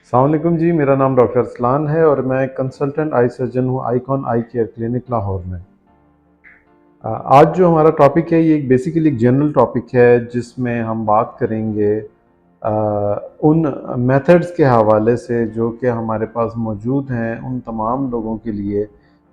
अस्सलाम वालेकुम जी, मेरा नाम डॉक्टर अरसलान है और मैं कंसल्टेंट आई सर्जन हूँ आइकॉन आई केयर क्लिनिक लाहौर में। आज जो हमारा टॉपिक है ये एक बेसिकली एक जनरल टॉपिक है जिसमें हम बात करेंगे अ, उन मेथड्स के हवाले से जो कि हमारे पास मौजूद हैं उन तमाम लोगों के लिए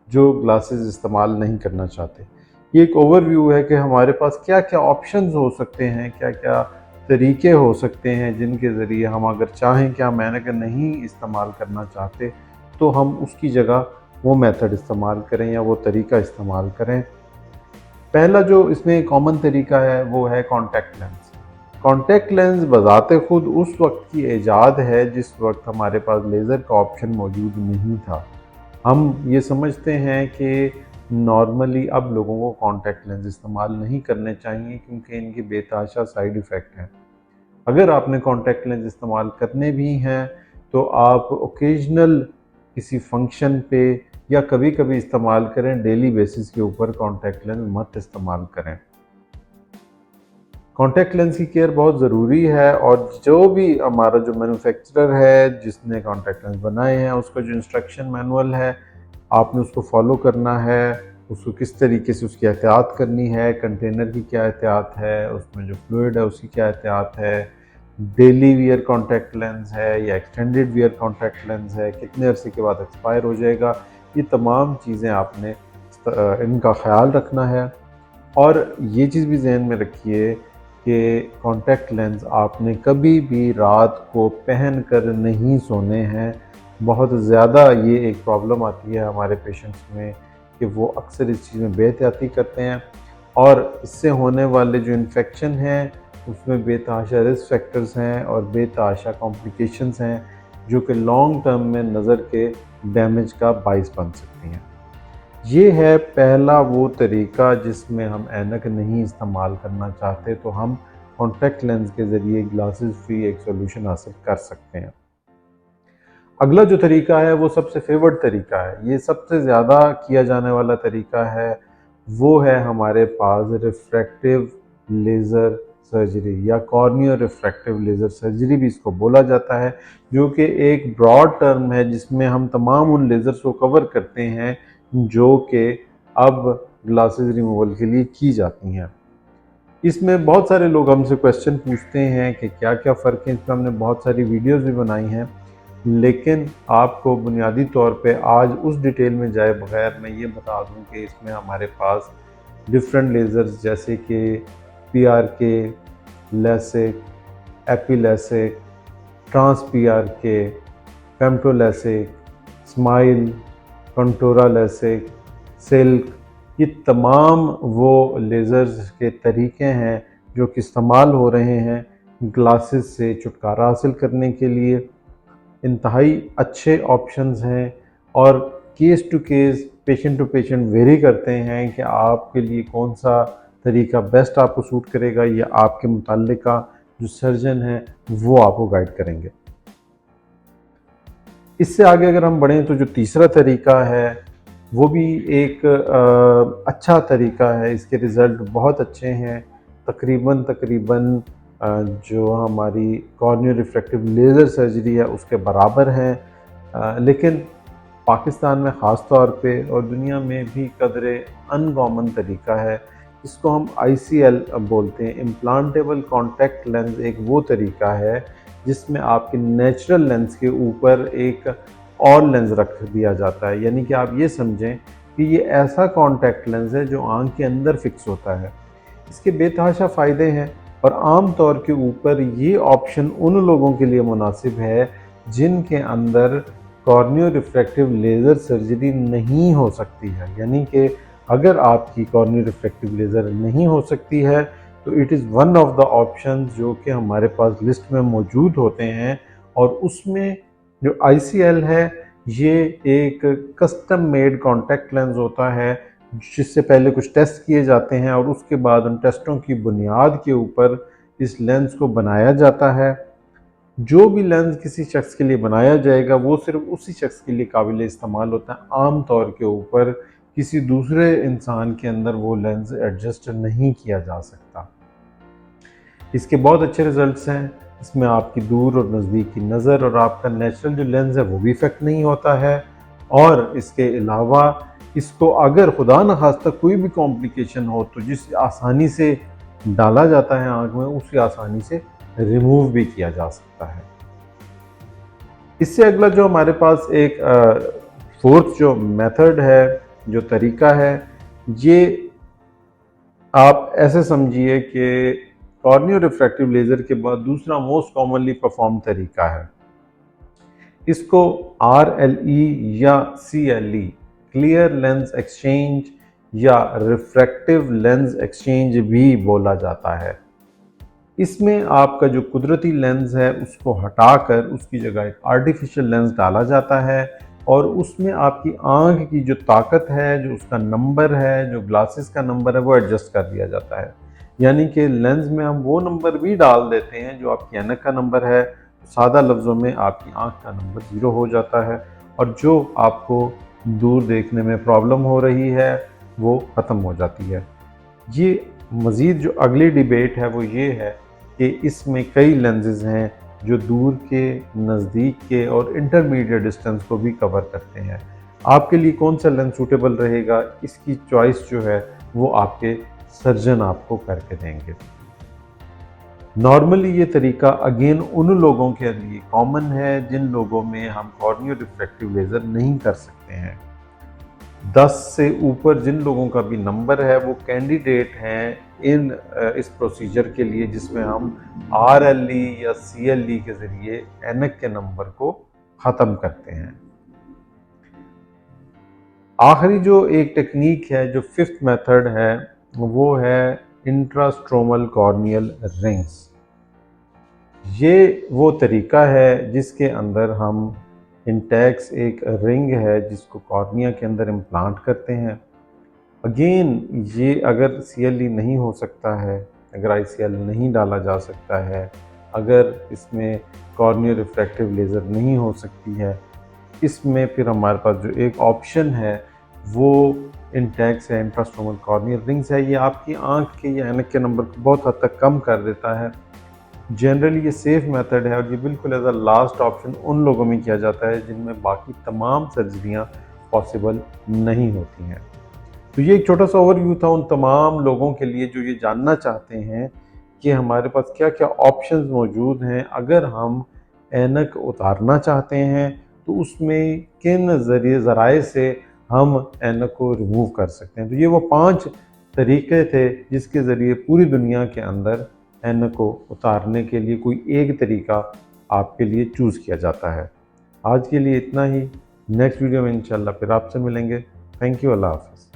जो ग्लासेस इस्तेमाल नहीं करना चाहते। ये एक ओवरव्यू है कि हमारे पास क्या-क्या ऑप्शंस हो सकते हैं, क्या-क्या तरीके हो सकते हैं जिनके ज़रिए हम अगर चाहें कि हम अगर नहीं इस्तेमाल करना चाहते, तो हम उसकी जगह वो मेथड इस्तेमाल करें या वो तरीका इस्तेमाल करें। पहला जो इसमें कॉमन तरीका है वो है कॉन्टैक्ट लेंस। कॉन्टैक्ट लेंस बज़ाते खुद उस वक़्त की इजाद है जिस वक़्त हमारे पास लेज़र का ऑप्शन मौजूद नहीं था। हम ये समझते हैं कि नॉर्मली अब लोगों को कॉन्टैक्ट लेंस इस्तेमाल नहीं करने चाहिए क्योंकि इनके बेतहाशा साइड इफ़ेक्ट हैं। अगर आपने कॉन्टैक्ट लेंस इस्तेमाल करने भी हैं तो आप ओकेजनल किसी फंक्शन पे या कभी-कभी इस्तेमाल करें, डेली बेसिस के ऊपर कॉन्टैक्ट लेंस मत इस्तेमाल करें। कॉन्टैक्ट लेंस की केयर बहुत ज़रूरी है और जो भी हमारा जो मैन्युफैक्चरर है जिसने कॉन्टैक्ट लेंस बनाए हैं उसका जो इंस्ट्रक्शन मैनुअल है आपने उसको फॉलो करना है, उसको किस तरीके से उसकी एहतियात करनी है, कंटेनर की क्या एहतियात है, उसमें जो फ्लूइड है उसकी क्या एहतियात है, डेली वियर कॉन्टैक्ट लेंस है या एक्सटेंडेड वियर कॉन्टैक्ट लेंस है, कितने अरसे के बाद एक्सपायर हो जाएगा, ये तमाम चीज़ें आपने इनका ख्याल रखना है। और ये चीज़ भी ज़हन में रखिए कि कॉन्टैक्ट लेंस आपने कभी भी रात को पहन कर नहीं सोने हैं। बहुत ज़्यादा ये एक प्रॉब्लम आती है हमारे पेशेंट्स में कि वो अक्सर इस चीज़ में बेहतियाती करते हैं और इससे होने वाले जो इन्फेक्शन हैं उसमें बेतहाशा रिस्क फैक्टर्स हैं और बेतहाशा कॉम्प्लिकेशंस हैं जो कि लॉन्ग टर्म में नज़र के डैमेज का बाइस बन सकती हैं। ये है पहला वो तरीका जिसमें हम ऐनक नहीं इस्तेमाल करना चाहते तो हम कॉन्टैक्ट लेंस के ज़रिए ग्लासेस फ्री एक सॉल्यूशन हासिल कर सकते हैं। अगला जो तरीका है वो सबसे फेवर्ड तरीका है, ये सबसे ज़्यादा किया जाने वाला तरीका है, वो है हमारे पास रिफ्रैक्टिव लेज़र सर्जरी या कॉर्नियो रिफ्रैक्टिव लेज़र सर्जरी भी इसको बोला जाता है, जो कि एक ब्रॉड टर्म है जिसमें हम तमाम उन लेज़र्स को कवर करते हैं जो कि अब ग्लासेस रिमूवल के लिए की जाती हैं। इसमें बहुत सारे लोग हमसे क्वेश्चन पूछते हैं कि क्या-क्या फ़र्क है, इसमें हमने बहुत सारी वीडियोज़ भी बनाई हैं। लेकिन आपको बुनियादी तौर पे आज उस डिटेल में जाए बगैर मैं ये बता दूं कि इसमें हमारे पास डिफरेंट लेज़र्स जैसे कि PRK, LASIK, epi LASIK, trans PRK, femto LASIK, SMILE, Contoura LASIK, SILK, ये तमाम वो लेज़र्स के तरीके हैं जो कि इस्तेमाल हो रहे हैं ग्लासेस से छुटकारा हासिल करने के लिए। इंतहाई अच्छे ऑप्शंस हैं और case to case, patient to patient vary करते हैं कि आपके लिए कौन सा तरीका बेस्ट आपको सूट करेगा, या आपके मुतल्लिका जो सर्जन हैं वो आपको गाइड करेंगे। इससे आगे अगर हम बढ़ें तो जो तीसरा तरीका है वो भी एक अच्छा तरीका है, इसके रिज़ल्ट बहुत अच्छे हैं। तकरीबन तकरीबन जो हमारी कॉर्नियो रिफ्रैक्टिव लेज़र सर्जरी है उसके बराबर है, लेकिन पाकिस्तान में ख़ास तौर पे और दुनिया में भी कदरे अनकॉमन तरीका है। इसको हम आईसीएल बोलते हैं, इम्प्लांटेबल कॉन्टैक्ट लेंस। एक वो तरीका है जिसमें आपके नेचुरल लेंस के ऊपर एक और लेंस रख दिया जाता है, यानी कि आप ये समझें कि ये ऐसा कॉन्टैक्ट लेंस है जो आँख के अंदर फिक्स होता है। इसके बेतहाशा फ़ायदे हैं और आम तौर के ऊपर ये ऑप्शन उन लोगों के लिए मुनासिब है जिनके अंदर कॉर्नियो रिफ्रैक्टिव लेज़र सर्जरी नहीं हो सकती है। यानी कि अगर आपकी कॉर्नियो रिफ्रैक्टिव लेज़र नहीं हो सकती है तो it is one of the options जो कि हमारे पास लिस्ट में मौजूद होते हैं। और उसमें जो आईसीएल है ये एक कस्टम मेड कॉन्टैक्ट लेंस होता है जिससे पहले कुछ टेस्ट किए जाते हैं और उसके बाद उन टेस्टों की बुनियाद के ऊपर इस लेंस को बनाया जाता है। जो भी लेंस किसी शख्स के लिए बनाया जाएगा वो सिर्फ उसी शख्स के लिए काबिल इस्तेमाल होता है। आम तौर के ऊपर किसी दूसरे इंसान के अंदर वो लेंस एडजस्ट नहीं किया जा सकता। इसके बहुत अच्छे रिजल्ट्स हैं। इसमें आपकी दूर और नज़दीक की नज़र और आपका नेचुरल जो लेंस है वो भी इफ़ेक्ट नहीं होता है। और इसके अलावा इसको अगर खुदा न खास्ता कोई भी कॉम्प्लिकेशन हो तो जिस आसानी से डाला जाता है आँख में, उसे आसानी से रिमूव भी किया जा सकता है। इससे अगला जो हमारे पास एक फोर्थ जो मेथड है, जो तरीका है, ये आप ऐसे समझिए कि कॉर्नियो रिफ्रैक्टिव लेज़र के बाद दूसरा मोस्ट कॉमनली परफॉर्म तरीका है। इसको RLE या CLE, क्लियर लेंस एक्सचेंज या रिफ्रैक्टिव लेंस एक्सचेंज भी बोला जाता है। इसमें आपका जो कुदरती लेंस है उसको हटाकर उसकी जगह एक आर्टिफिशियल लेंस डाला जाता है और उसमें आपकी आँख की जो ताकत है, जो उसका नंबर है, जो ग्लासेस का नंबर है, वो एडजस्ट कर दिया जाता है। यानी कि लेंस में हम वो नंबर भी डाल देते हैं जो आपकी ऐनक का नंबर है। सादा लफ्ज़ों में आपकी आँख का नंबर 0 हो जाता है और जो आपको दूर देखने में प्रॉब्लम हो रही है वो ख़त्म हो जाती है। ये मज़ीद जो अगली डिबेट है वो ये है कि इसमें कई लेंसेज हैं जो दूर के, नज़दीक के और इंटरमीडिएट डिस्टेंस को भी कवर करते हैं। आपके लिए कौन सा लेंस सूटेबल रहेगा, इसकी चॉइस जो है वो आपके सर्जन आपको करके देंगे। नॉर्मली ये तरीका अगेन उन लोगों के लिए कॉमन है जिन लोगों में हम कॉर्नियो रिफ्रैक्टिव लेज़र नहीं कर सकते हैं। 10 से ऊपर जिन लोगों का भी नंबर है वो कैंडिडेट हैं इस प्रोसीजर के लिए, जिसमें हम RLE या CLE के ज़रिए ऐनक के नंबर को ख़त्म करते हैं। आखिरी जो एक टेक्निक है, जो फिफ्थ मेथड है, वो है इंट्रास्ट्रोमल कॉर्नियल रिंग्स। ये वो तरीका है जिसके अंदर हम इंटेक्स एक रिंग है जिसको कॉर्निया के अंदर इम्प्लांट करते हैं। अगेन ये अगर CLE नहीं हो सकता है, अगर ICL नहीं डाला जा सकता है, अगर इसमें कॉर्नियो रिफ्रैक्टिव लेज़र नहीं हो सकती है, इसमें फिर हमारे पास जो एक ऑप्शन है वो इंटेक्स है, इंट्रास्ट्रोमल कॉर्नियल रिंग्स है। ये आपकी आँख के या ऐनक के नंबर को बहुत हद तक कम कर देता है। जनरली ये सेफ मेथड है और ये बिल्कुल एज अ लास्ट ऑप्शन उन लोगों में किया जाता है जिनमें बाकी तमाम सर्जरियाँ पॉसिबल नहीं होती हैं। तो ये एक छोटा सा ओवरव्यू था उन तमाम लोगों के लिए जो ये जानना चाहते हैं कि हमारे पास क्या क्या ऑप्शंस मौजूद हैं अगर हम ऐनक उतारना चाहते हैं, तो उसमें किन ज़राए से हम ऐनक को रिमूव कर सकते हैं। तो ये वो 5 तरीके थे जिसके ज़रिए पूरी दुनिया के अंदर ऐनक को उतारने के लिए कोई एक तरीका आपके लिए चूज़ किया जाता है। आज के लिए इतना ही। नेक्स्ट वीडियो में इंशाल्लाह फिर आपसे मिलेंगे। Thank you. अल्लाह हाफ़िज़।